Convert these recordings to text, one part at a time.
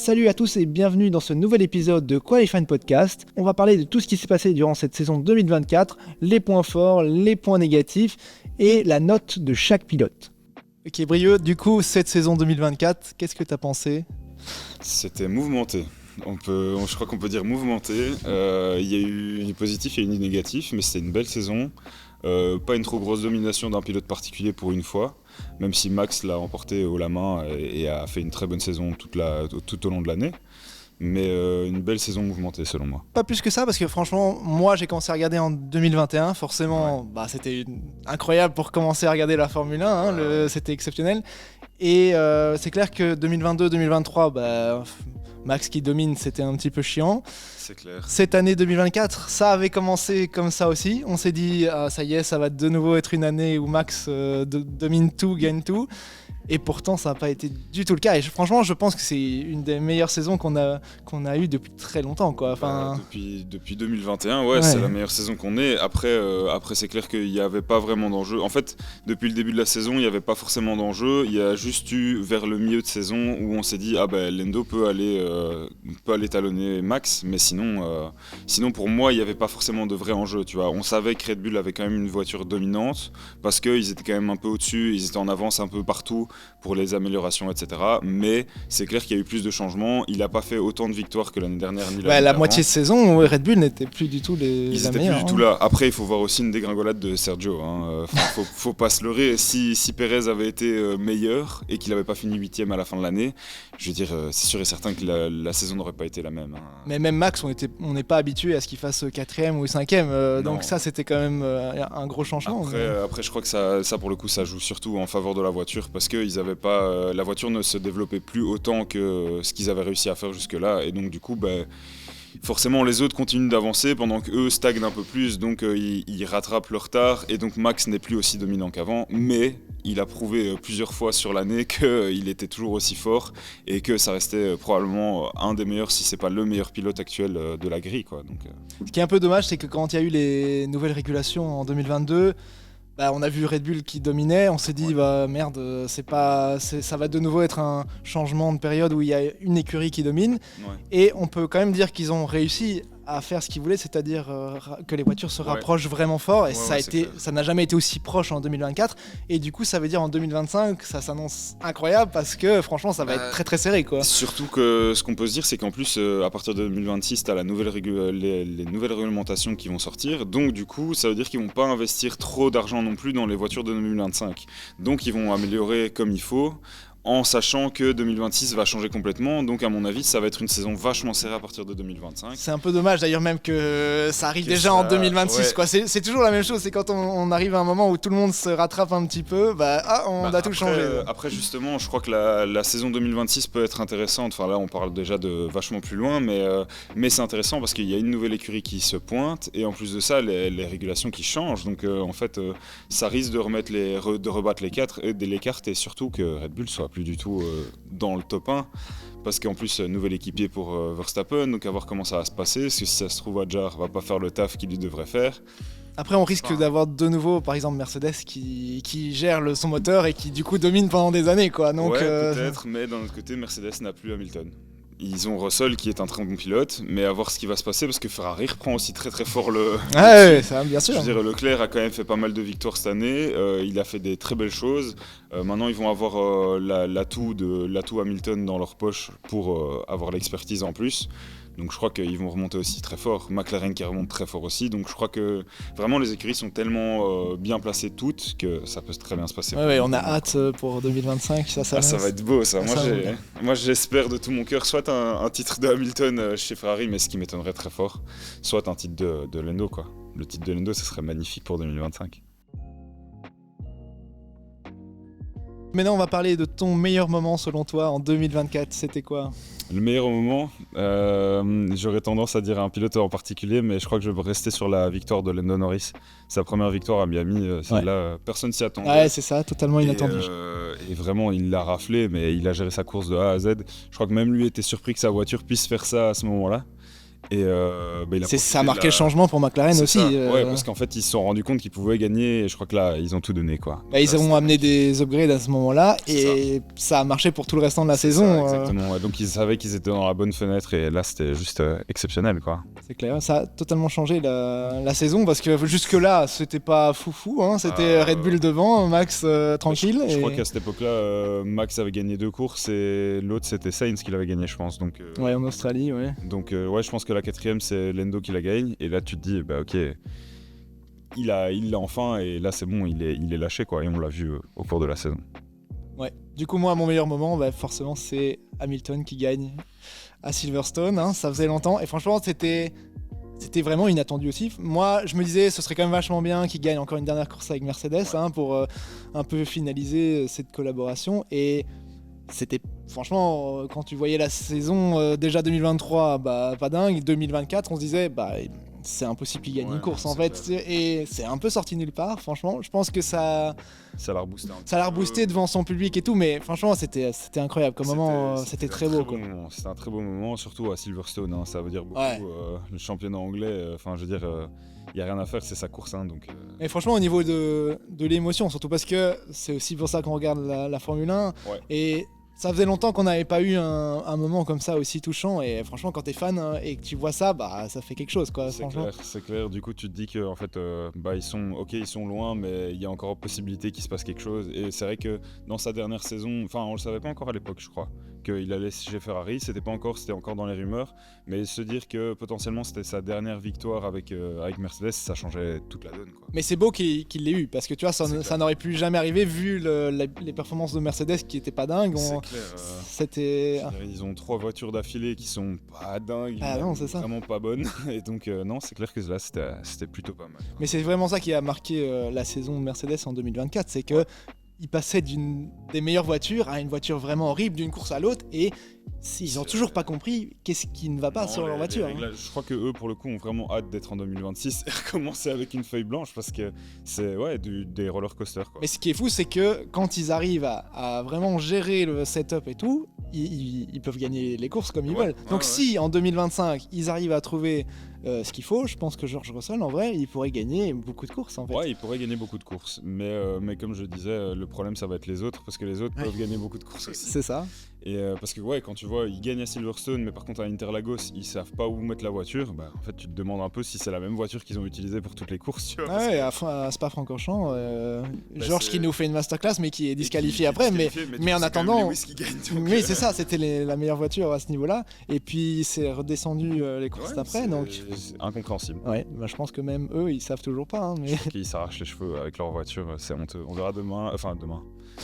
Salut à tous et bienvenue dans ce nouvel épisode de Qualifying Podcast. On va parler de tout ce qui s'est passé durant cette saison 2024, les points forts, les points négatifs et la note de chaque pilote. Ok Brieux, du coup cette saison 2024, qu'est-ce que t'as pensé ? C'était mouvementé. Je crois qu'on peut dire mouvementé. Il y a eu du positif et du négatif, mais c'était une belle saison. Pas une trop grosse domination d'un pilote particulier pour une fois, même si Max l'a emporté haut la main et a fait une très bonne saison tout au long de l'année. Mais une belle saison mouvementée selon moi. Pas plus que ça parce que franchement, moi j'ai commencé à regarder en 2021, forcément c'était incroyable pour commencer à regarder la Formule 1, c'était exceptionnel. Et c'est clair que 2022-2023, Max qui domine, c'était un petit peu chiant. C'est clair. Cette année 2024, ça avait commencé comme ça aussi. On s'est dit, ça y est, ça va de nouveau être une année où Max domine tout, gagne tout. Et pourtant, ça n'a pas été du tout le cas. Et franchement, je pense que c'est une des meilleures saisons qu'on a eues depuis très longtemps, quoi. Depuis 2021, c'est la meilleure saison qu'on ait. Après c'est clair qu'il n'y avait pas vraiment d'enjeu. En fait, depuis le début de la saison, il n'y avait pas forcément d'enjeu. Il y a juste eu vers le milieu de saison où on s'est dit, Lando peut aller talonner Max. Mais sinon pour moi, il n'y avait pas forcément de vrai enjeu. Tu vois. On savait que Red Bull avait quand même une voiture dominante parce qu'ils étaient quand même un peu au-dessus. Ils étaient en avance un peu partout pour les améliorations, etc. Mais c'est clair qu'il y a eu plus de changements. Il n'a pas fait autant de victoires que l'année dernière ni l'année la moitié de saison, Red Bull n'était plus du tout Ils n'étaient plus du tout là. Après, il faut voir aussi une dégringolade de Sergio. Faut pas se leurrer. Si Pérez avait été meilleur et qu'il n'avait pas fini 8ème à la fin de l'année, je veux dire, c'est sûr et certain que la saison n'aurait pas été la même. Mais même Max, on n'est pas habitué à ce qu'il fasse 4ème ou 5ème. Donc ça, c'était quand même un gros changement. Après, je crois que ça, pour le coup, ça joue surtout en faveur de la voiture parce que la voiture ne se développait plus autant que ce qu'ils avaient réussi à faire jusque-là. Et donc, du coup, forcément, les autres continuent d'avancer pendant qu'eux stagnent un peu plus. Donc, ils rattrapent leur retard. Et donc, Max n'est plus aussi dominant qu'avant. Mais il a prouvé plusieurs fois sur l'année qu'il était toujours aussi fort et que ça restait probablement un des meilleurs, si c'est pas le meilleur pilote actuel de la grille, quoi. Donc, Ce qui est un peu dommage, c'est que quand il y a eu les nouvelles régulations en 2022, on a vu Red Bull qui dominait, on s'est dit merde, ça va de nouveau être un changement de période où il y a une écurie qui domine. Et on peut quand même dire qu'ils ont réussi à faire ce qu'ils voulaient, c'est-à-dire que les voitures se rapprochent vraiment fort et ça n'a jamais été aussi proche en 2024 et du coup ça veut dire en 2025 ça s'annonce incroyable parce que franchement ça va être très très serré, quoi. Surtout que ce qu'on peut se dire c'est qu'en plus à partir de 2026 t'as les nouvelles réglementations qui vont sortir, donc du coup ça veut dire qu'ils vont pas investir trop d'argent non plus dans les voitures de 2025, donc ils vont améliorer comme il faut en sachant que 2026 va changer complètement, donc à mon avis ça va être une saison vachement serrée à partir de 2025. C'est un peu dommage d'ailleurs même que ça arrive déjà en 2026, quoi. C'est toujours la même chose, c'est quand on arrive à un moment où tout le monde se rattrape un petit peu, on a tout changé. Après justement je crois que la saison 2026 peut être intéressante, enfin là on parle déjà de vachement plus loin, mais c'est intéressant parce qu'il y a une nouvelle écurie qui se pointe et en plus de ça les régulations qui changent, donc en fait ça risque de rebattre les cartes et surtout que Red Bull soit plus du tout dans le top 1 parce qu'en plus nouvel équipier pour Verstappen, donc à voir comment ça va se passer, parce que si ça se trouve Hadjar va pas faire le taf qu'il devrait faire. Après on risque d'avoir de nouveau par exemple Mercedes qui gère son moteur et qui du coup domine pendant des années, quoi. Donc, peut-être, mais d'un autre côté Mercedes n'a plus Hamilton. Ils ont Russell qui est un très bon pilote, mais à voir ce qui va se passer parce que Ferrari reprend aussi très très fort le. Ça bien sûr. Je veux dire, Leclerc a quand même fait pas mal de victoires cette année. Il a fait des très belles choses. Maintenant, ils vont avoir l'atout Hamilton dans leur poche pour avoir l'expertise en plus. Donc je crois qu'ils vont remonter aussi très fort. McLaren qui remonte très fort aussi. Donc je crois que vraiment les écuries sont tellement bien placées toutes que ça peut très bien se passer. On a hâte pour 2025. Ça va être beau ça. Moi j'espère de tout mon cœur soit un titre de Hamilton chez Ferrari, mais ce qui m'étonnerait très fort, soit un titre de Lando, quoi. Le titre de Lando, ce serait magnifique pour 2025. Maintenant, on va parler de ton meilleur moment selon toi en 2024. C'était quoi ? Le meilleur moment, j'aurais tendance à dire un pilote en particulier, mais je crois que je vais rester sur la victoire de Lando Norris. Sa première victoire à Miami, là, personne s'y attendait. Ouais, c'est ça, totalement inattendu. Et vraiment, il l'a raflé, mais il a géré sa course de A à Z. Je crois que même lui était surpris que sa voiture puisse faire ça à ce moment-là. Et ça a marqué le changement pour McLaren aussi. Ouais, parce qu'en fait, ils se sont rendus compte qu'ils pouvaient gagner. Et je crois que là, ils ont tout donné, quoi. Ils ont amené des upgrades à ce moment-là, et ça a marché pour tout le restant de la saison. Exactement. Donc ils savaient qu'ils étaient dans la bonne fenêtre, et là, c'était juste exceptionnel, quoi. C'est clair. Ça a totalement changé la saison, parce que jusque-là, c'était pas foufou. Hein. C'était Red Bull devant, Max tranquille. Je crois qu'à cette époque-là, Max avait gagné 2 courses, et l'autre, c'était Sainz qui l'avait gagné, je pense. Donc, ouais, en Australie, ouais. Donc, je pense que la 4ème, c'est Lando qui la gagne. Et là, tu te dis, ok, il l'a enfin, et là, c'est bon, il est lâché, quoi. Et on l'a vu au cours de la saison. Ouais. Du coup, moi, mon meilleur moment, forcément, c'est Hamilton qui gagne à Silverstone. Hein. Ça faisait longtemps. Et franchement, c'était vraiment inattendu aussi. Moi, je me disais, ce serait quand même vachement bien qu'il gagne encore une dernière course avec Mercedes, hein, pour un peu finaliser cette collaboration. Et c'était, franchement, quand tu voyais la saison déjà 2023, pas dingue. 2024, on se disait, c'est impossible qu'il gagne une course en fait. Et c'est un peu sorti nulle part, franchement. Je pense que ça l'a reboosté un peu. Ça l'a reboosté devant son public et tout, mais franchement, c'était incroyable comme moment. C'était très beau. C'était un très beau moment, surtout à Silverstone. Hein, ça veut dire beaucoup. Le championnat anglais, je veux dire, il n'y a rien à faire, c'est sa course. Hein, donc, Et franchement, au niveau de l'émotion, surtout parce que c'est aussi pour ça qu'on regarde la Formule 1. Ouais. Et ça faisait longtemps qu'on n'avait pas eu un moment comme ça aussi touchant, et franchement quand t'es fan et que tu vois ça, ça fait quelque chose, quoi. C'est clair, du coup tu te dis que en fait, ils sont loin, mais il y a encore possibilité qu'il se passe quelque chose. Et c'est vrai que dans sa dernière saison, enfin on le savait pas encore à l'époque, je crois, qu'il allait chez Ferrari, c'était encore dans les rumeurs, mais se dire que potentiellement c'était sa dernière victoire avec Mercedes, ça changeait toute la donne, quoi. Mais c'est beau qu'il l'ait eu, parce que tu vois, ça n'aurait pu jamais arriver vu les performances de Mercedes qui étaient pas dingues. Ils ont 3 voitures d'affilée qui sont pas dingues, non, c'est ça. Vraiment pas bonnes. Et donc non, c'est clair que là c'était plutôt pas mal. Mais c'est vraiment ça qui a marqué la saison de Mercedes en 2024, c'est que ils passaient d'une des meilleures voitures à une voiture vraiment horrible d'une course à l'autre, et ils ont toujours pas compris qu'est-ce qui ne va pas sur leur voiture. Je crois que eux, pour le coup, ont vraiment hâte d'être en 2026 et recommencer avec une feuille blanche, parce que c'est des roller coasters, quoi. Mais ce qui est fou, c'est que quand ils arrivent à vraiment gérer le setup et tout, ils peuvent gagner les courses comme ils veulent. Donc si en 2025 ils arrivent à trouver ce qu'il faut, je pense que George Russell, en vrai, il pourrait gagner beaucoup de courses, en fait. Ouais, il pourrait gagner beaucoup de courses, mais comme je disais, le problème ça va être les autres, parce que les autres peuvent gagner beaucoup de courses aussi. C'est ça. Et parce que quand tu vois, ils gagnent à Silverstone, mais par contre à Interlagos, ils savent pas où mettre la voiture. En fait, tu te demandes un peu si c'est la même voiture qu'ils ont utilisée pour toutes les courses. Tu vois, à Spa-Francorchamps, George qui nous fait une masterclass, mais qui est disqualifié après. Mais en attendant, oui, c'est ça, c'était la meilleure voiture à ce niveau-là. Et puis c'est redescendu les courses d'après, donc c'est incompréhensible. Ouais, je pense que même eux, ils savent toujours pas. Hein, mais... Je crois qu'ils s'arrachent les cheveux avec leur voiture, c'est honteux. On verra demain.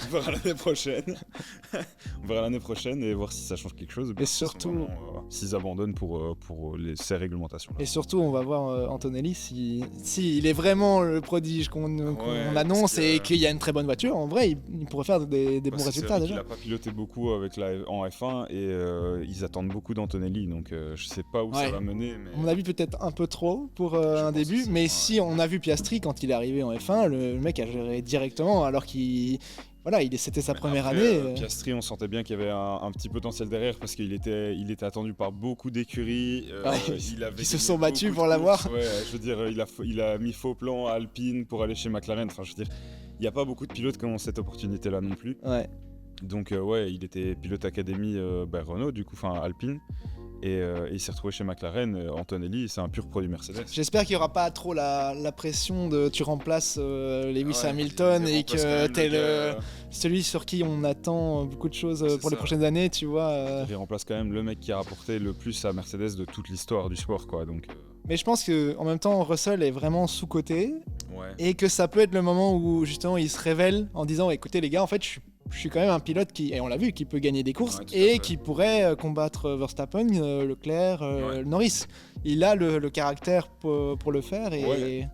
On verra l'année prochaine. On verra l'année prochaine et voir si ça change quelque chose. Et surtout, s'ils abandonnent pour ces réglementations. Et surtout, on va voir Antonelli si il est vraiment le prodige qu'on annonce, et qu'il y a une très bonne voiture. En vrai, il pourrait faire des bons résultats déjà. Il a pas piloté beaucoup en F1 et ils attendent beaucoup d'Antonelli, donc je sais pas où ça va mener. Mais... On a vu peut-être un peu trop pour un début, mais si on a vu Piastri quand il est arrivé en F1, le mec a géré directement, alors c'était sa première année. Piastri, on sentait bien qu'il y avait un petit potentiel derrière, parce qu'il était attendu par beaucoup d'écuries. Qui se sont battus pour l'avoir. Ouais, je veux dire, il a mis faux plan à Alpine pour aller chez McLaren. Enfin, je veux dire, il n'y a pas beaucoup de pilotes qui ont cette opportunité-là non plus. Ouais. Donc, il était pilote académie Renault, du coup, enfin Alpine. Et il s'est retrouvé chez McLaren. Antonelli, c'est un pur produit Mercedes. J'espère qu'il n'y aura pas trop la pression de tu remplaces Lewis Hamilton et que t'es celui sur qui on attend beaucoup de choses pour les prochaines années, tu vois. Il remplace quand même le mec qui a rapporté le plus à Mercedes de toute l'histoire du sport, quoi. Donc, Mais je pense qu'en même temps, Russell est vraiment sous-coté, et que ça peut être le moment où justement il se révèle en disant écoutez les gars, en fait je suis quand même un pilote et on l'a vu, qui peut gagner des courses et qui pourrait combattre Verstappen, Leclerc, Norris. Il a le caractère pour le faire.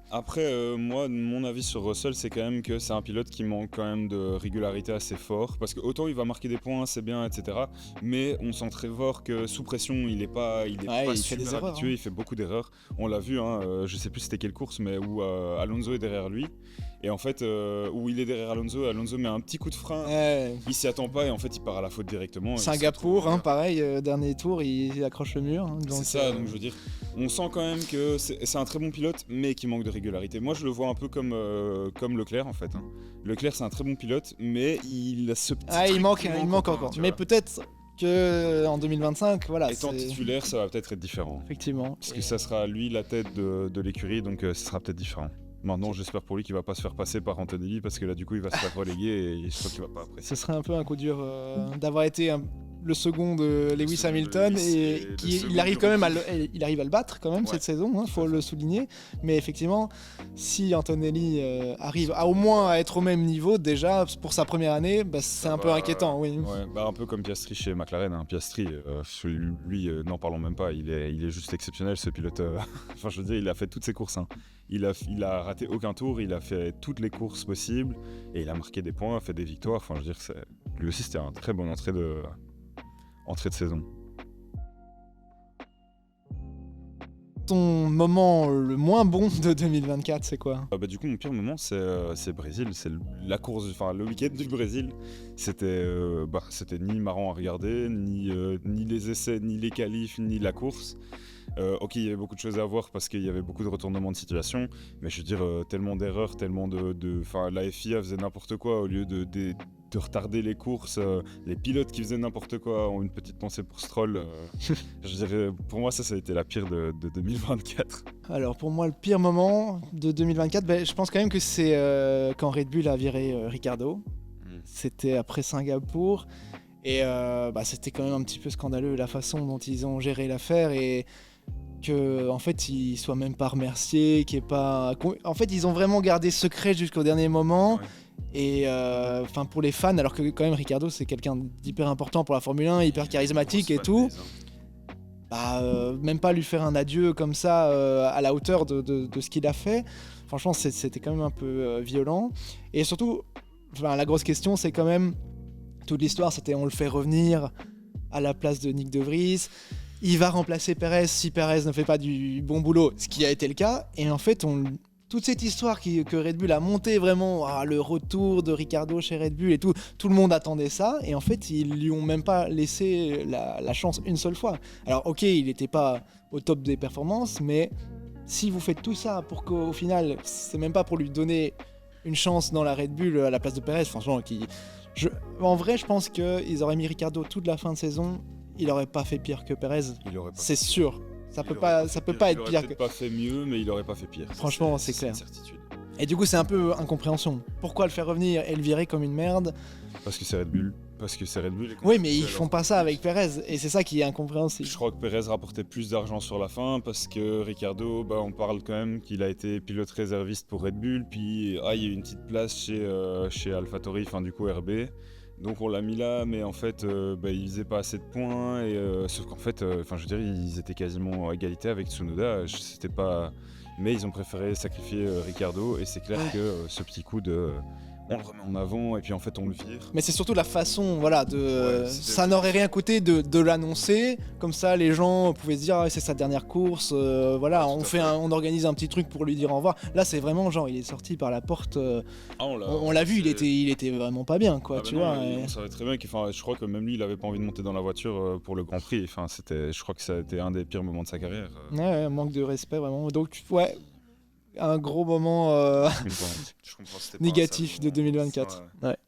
Après, moi, mon avis sur Russell, c'est quand même que c'est un pilote qui manque quand même de régularité assez fort. Parce que autant il va marquer des points, c'est bien, etc. Mais on sent très fort que sous pression, il est pas super habitué, il fait beaucoup d'erreurs. On l'a vu, je sais plus c'était quelle course, mais où Alonso est derrière lui. Et en fait, où il est derrière Alonso met un petit coup de frein Ouais. Il s'y attend pas et en fait il part à la faute directement. Singapour, pareil, dernier tour, il accroche le mur. C'est ça, donc je veux dire, on sent quand même que c'est un très bon pilote, mais qui manque de régularité. Moi je le vois un peu comme Leclerc en fait. Leclerc c'est un très bon pilote, mais il a ce petit il manque encore. encore. Mais peut-être que en 2025, voilà. Étant titulaire, ça va peut-être être différent. Effectivement. Parce que ça sera lui la tête de l'écurie, donc ce sera peut-être différent. Maintenant, j'espère pour lui qu'il va pas se faire passer par Antonelli parce que là, du coup, il va se faire reléguer et je crois qu'il va pas apprécier. Ce serait un peu un coup dur d'avoir été le second de Lewis Hamilton et il arrive quand même à le battre quand même cette saison, faut le souligner. Mais effectivement, si Antonelli arrive au moins à être au même niveau déjà pour sa première année, c'est un peu inquiétant. Oui. Ouais, un peu comme Piastri chez McLaren. Piastri, lui, n'en parlons même pas. Il est juste exceptionnel ce pilote. Enfin, je veux dire, il a fait toutes ses courses. Il a raté aucun tour, il a fait toutes les courses possibles et il a marqué des points, fait des victoires. Enfin, je veux dire, lui aussi, c'était un très bonne entrée de saison. Ton moment le moins bon de 2024, c'est quoi ? Du coup, mon pire moment, c'est Brésil. C'est la course, le week-end du Brésil. C'était ni marrant à regarder, ni les essais, ni les qualifs, ni la course. Ok, il y avait beaucoup de choses à voir parce qu'il y avait beaucoup de retournements de situation, mais je veux dire, tellement d'erreurs, tellement la FIA faisait n'importe quoi au lieu de retarder les courses, les pilotes qui faisaient n'importe quoi ont une petite pensée pour Stroll. Je dirais, pour moi, ça a été la pire de 2024. Alors, pour moi, le pire moment de 2024, je pense quand même que c'est quand Red Bull a viré Ricciardo. C'était après Singapour. Et c'était quand même un petit peu scandaleux la façon dont ils ont géré l'affaire et qu'en fait ils soient même pas remerciés, en fait ils ont vraiment gardé secret jusqu'au dernier moment. Ouais. Et pour les fans, alors que quand même Ricciardo c'est quelqu'un d'hyper important pour la Formule 1, hyper charismatique et tout. Même pas lui faire un adieu comme ça à la hauteur de ce qu'il a fait. Franchement c'était quand même un peu violent. Et surtout, la grosse question c'est quand même toute l'histoire, c'était on le fait revenir à la place de Nyck de Vries. Il va remplacer Perez si Perez ne fait pas du bon boulot, ce qui a été le cas. Et en fait, toute cette histoire que Red Bull a montée vraiment, le retour de Ricciardo chez Red Bull et tout le monde attendait ça. Et en fait, ils lui ont même pas laissé la chance une seule fois. Alors ok, il n'était pas au top des performances, mais si vous faites tout ça pour qu'au final, c'est même pas pour lui donner une chance dans la Red Bull à la place de Perez, franchement, en vrai, je pense qu'ils auraient mis Ricciardo toute la fin de saison. Il aurait pas fait pire que Perez. C'est sûr. Ça peut pas être pire. Il aurait peut-être pas fait mieux, mais il aurait pas fait pire. Franchement, c'est clair. Une certitude. Et du coup, c'est un peu incompréhension. Pourquoi le faire revenir et le virer comme une merde ? Parce que c'est Red Bull. Oui, mais ils font pas ça avec Perez, et c'est ça qui est incompréhensible. Je crois que Perez rapportait plus d'argent sur la fin, parce que Ricciardo, on parle quand même qu'il a été pilote réserviste pour Red Bull, puis il y a eu une petite place chez AlphaTauri, du coup RB. Donc on l'a mis là, mais en fait, il faisait pas assez de points, et sauf qu'en fait, je dirais, ils étaient quasiment à égalité avec Tsunoda. C'était pas, mais ils ont préféré sacrifier Ricciardo, et c'est clair que ce petit coup de on le remet en avant et puis en fait on le vire. Mais c'est surtout la façon, ça n'aurait rien coûté de l'annoncer, comme ça les gens pouvaient se dire c'est sa dernière course, on organise un petit truc pour lui dire au revoir. Là c'est vraiment genre il est sorti par la porte, on l'a vu, il était vraiment pas bien quoi, vois. On savait très bien je crois que même lui il avait pas envie de monter dans la voiture pour le Grand Prix, je crois que ça a été un des pires moments de sa carrière. Ouais, manque de respect vraiment, donc ouais. Un gros moment négatif de 2024. Ouais.